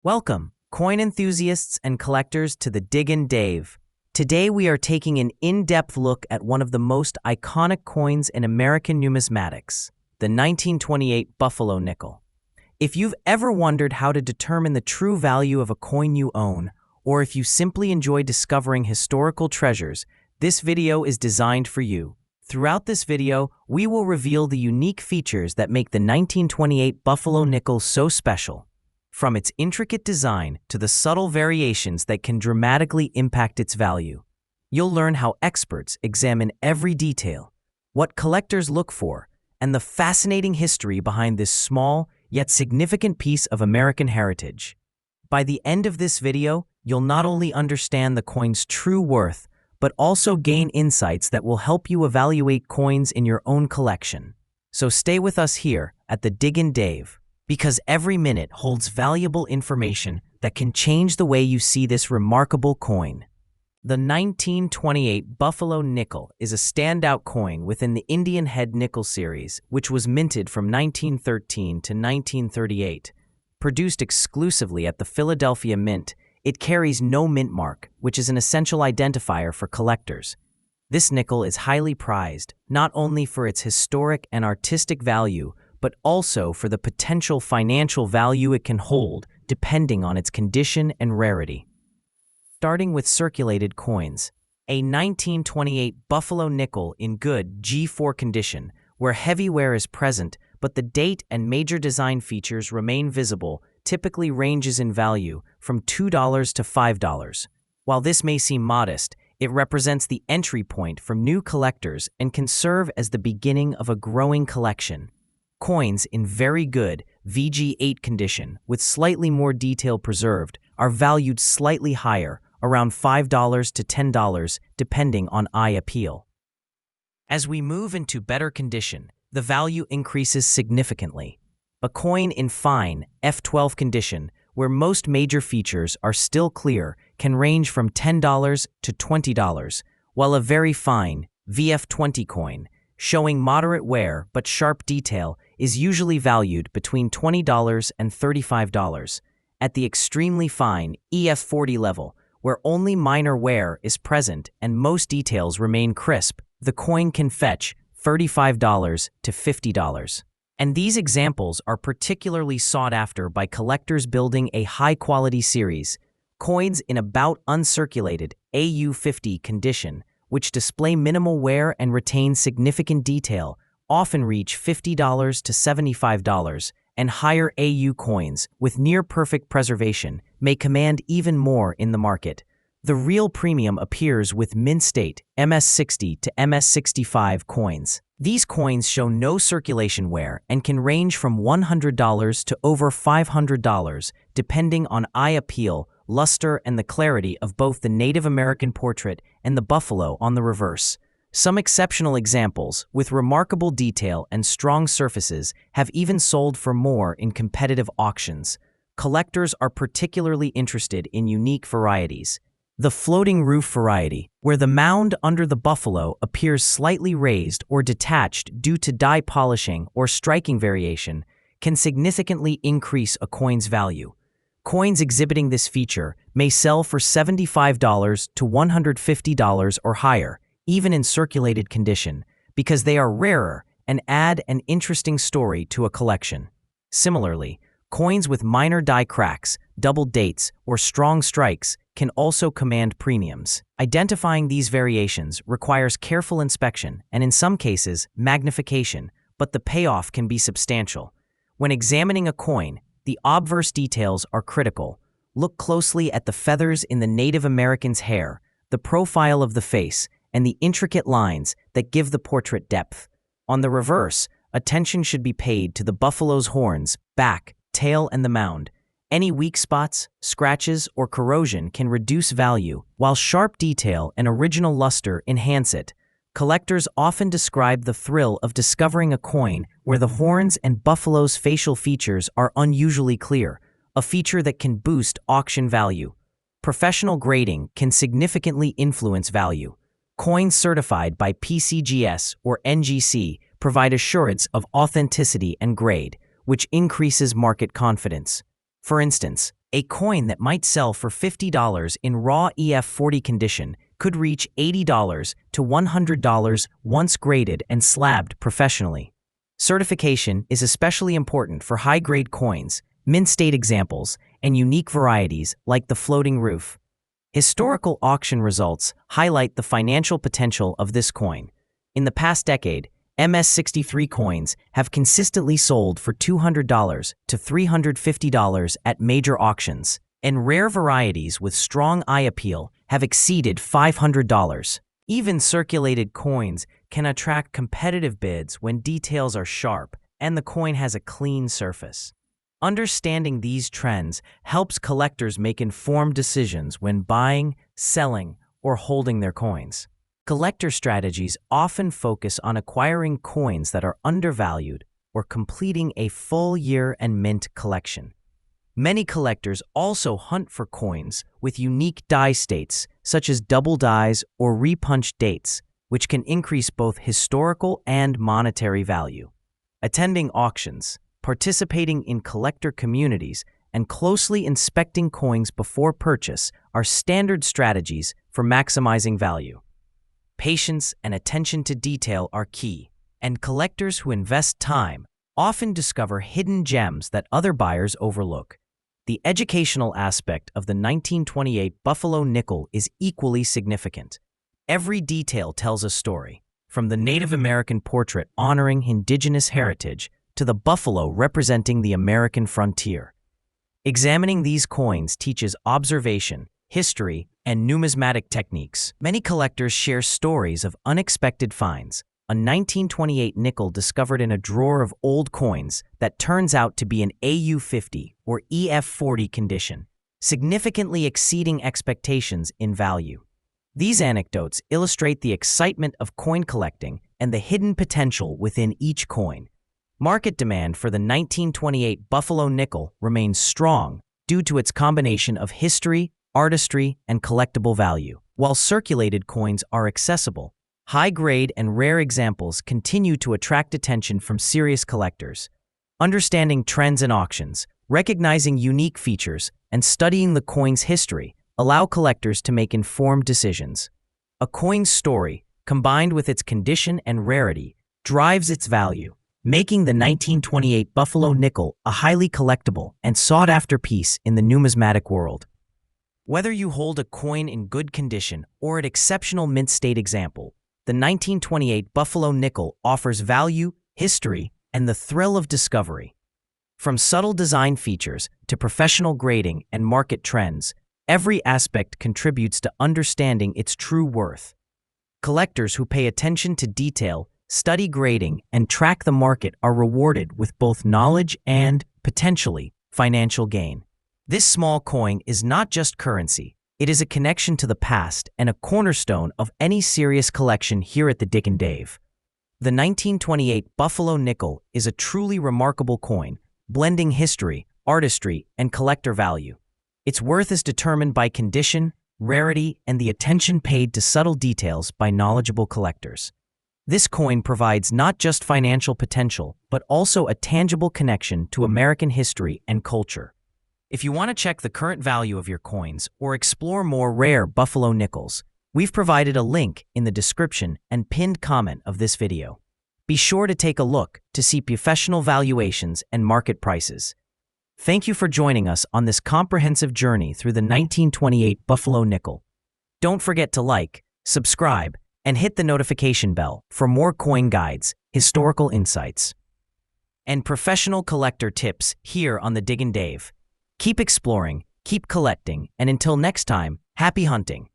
Welcome, coin enthusiasts and collectors, to the Diggin' Dave. Today we are taking an in-depth look at one of the most iconic coins in American numismatics, the 1928 Buffalo nickel. If you've ever wondered how to determine the true value of a coin you own, or if you simply enjoy discovering historical treasures, this video is designed for you. Throughout this video, we will reveal the unique features that make the 1928 Buffalo nickel so special. From its intricate design to the subtle variations that can dramatically impact its value. You'll learn how experts examine every detail, what collectors look for, and the fascinating history behind this small yet significant piece of American heritage. By the end of this video, you'll not only understand the coin's true worth, but also gain insights that will help you evaluate coins in your own collection. So stay with us here at the Diggin' Dave, because every minute holds valuable information that can change the way you see this remarkable coin. The 1928 Buffalo nickel is a standout coin within the Indian Head nickel series, which was minted from 1913 to 1938. Produced exclusively at the Philadelphia Mint, it carries no mint mark, which is an essential identifier for collectors. This nickel is highly prized, not only for its historic and artistic value, but also for the potential financial value it can hold, depending on its condition and rarity. Starting with circulated coins, a 1928 Buffalo nickel in good G4 condition, where heavy wear is present but the date and major design features remain visible, typically ranges in value from $2 to $5. While this may seem modest, it represents the entry point for new collectors and can serve as the beginning of a growing collection. Coins in very good VG8 condition, with slightly more detail preserved, are valued slightly higher, around $5 to $10, depending on eye appeal. As we move into better condition, the value increases significantly. A coin in fine F12 condition, where most major features are still clear, can range from $10 to $20, while a very fine VF20 coin, showing moderate wear but sharp detail, is usually valued between $20 and $35. At the extremely fine EF40 level, where only minor wear is present and most details remain crisp, the coin can fetch $35 to $50. And these examples are particularly sought after by collectors building a high-quality series. Coins in about uncirculated AU50 condition, which display minimal wear and retain significant detail, often reach $50 to $75, and higher AU coins with near-perfect preservation may command even more in the market. The real premium appears with mint-state MS60 to MS65 coins. These coins show no circulation wear and can range from $100 to over $500, depending on eye appeal, luster, and the clarity of both the Native American portrait and the buffalo on the reverse. Some exceptional examples, with remarkable detail and strong surfaces, have even sold for more in competitive auctions. Collectors are particularly interested in unique varieties. The floating roof variety, where the mound under the buffalo appears slightly raised or detached due to die polishing or striking variation, can significantly increase a coin's value. Coins exhibiting this feature may sell for $75 to $150 or higher, even in circulated condition, because they are rarer and add an interesting story to a collection. Similarly, coins with minor die cracks, double dates, or strong strikes can also command premiums. Identifying these variations requires careful inspection and, in some cases, magnification, but the payoff can be substantial. When examining a coin, the obverse details are critical. Look closely at the feathers in the Native American's hair, the profile of the face, and the intricate lines that give the portrait depth. On the reverse, attention should be paid to the buffalo's horns, back, tail, and the mound. Any weak spots, scratches, or corrosion can reduce value, while sharp detail and original luster enhance it. Collectors often describe the thrill of discovering a coin where the horns and buffalo's facial features are unusually clear, a feature that can boost auction value. Professional grading can significantly influence value. Coins certified by PCGS or NGC provide assurance of authenticity and grade, which increases market confidence. For instance, A coin that might sell for $50 in raw EF40 condition could reach $80 to $100 once graded and slabbed professionally. Certification is especially important for high-grade coins, mint-state examples, and unique varieties like the floating roof. Historical auction results highlight the financial potential of this coin. In the past decade, MS-63 coins have consistently sold for $200 to $350 at major auctions, and rare varieties with strong eye appeal have exceeded $500. Even circulated coins can attract competitive bids when details are sharp and the coin has a clean surface. Understanding these trends helps collectors make informed decisions when buying, selling, or holding their coins. Collector strategies often focus on acquiring coins that are undervalued or completing a full year and mint collection. Many collectors also hunt for coins with unique die states, such as double dies or repunched dates, which can increase both historical and monetary value. Attending auctions, participating in collector communities, and closely inspecting coins before purchase are standard strategies for maximizing value. Patience and attention to detail are key, and collectors who invest time often discover hidden gems that other buyers overlook. The educational aspect of the 1928 Buffalo nickel is equally significant. Every detail tells a story, from the Native American portrait honoring indigenous heritage to the buffalo representing the American frontier. Examining these coins teaches observation, history, and numismatic techniques. Many collectors share stories of unexpected finds. A 1928 nickel discovered in a drawer of old coins that turns out to be an AU50 or EF40 condition, significantly exceeding expectations in value. These anecdotes illustrate the excitement of coin collecting and the hidden potential within each coin. Market demand for the 1928 Buffalo nickel remains strong due to its combination of history, artistry, and collectible value. While circulated coins are accessible, high-grade and rare examples continue to attract attention from serious collectors. Understanding trends in auctions, recognizing unique features, and studying the coin's history allow collectors to make informed decisions. A coin's story, combined with its condition and rarity, drives its value, making the 1928 Buffalo nickel a highly collectible and sought-after piece in the numismatic world. Whether you hold a coin in good condition or an exceptional mint state example, the 1928 Buffalo nickel offers value, history, and the thrill of discovery. From subtle design features to professional grading and market trends, every aspect contributes to understanding its true worth. Collectors who pay attention to detail, study grading, and track the market are rewarded with both knowledge and, potentially, financial gain. This small coin is not just currency, it is a connection to the past and a cornerstone of any serious collection here at the Dick and Dave. The 1928 Buffalo nickel is a truly remarkable coin, blending history, artistry, and collector value. Its worth is determined by condition, rarity, and the attention paid to subtle details by knowledgeable collectors. This coin provides not just financial potential, but also a tangible connection to American history and culture. If you want to check the current value of your coins or explore more rare Buffalo nickels, we've provided a link in the description and pinned comment of this video. Be sure to take a look to see professional valuations and market prices. Thank you for joining us on this comprehensive journey through the 1928 Buffalo nickel. Don't forget to like, subscribe, and hit the notification bell for more coin guides, historical insights, and professional collector tips here on the Dig and Dave. Keep exploring, keep collecting, and until next time, happy hunting.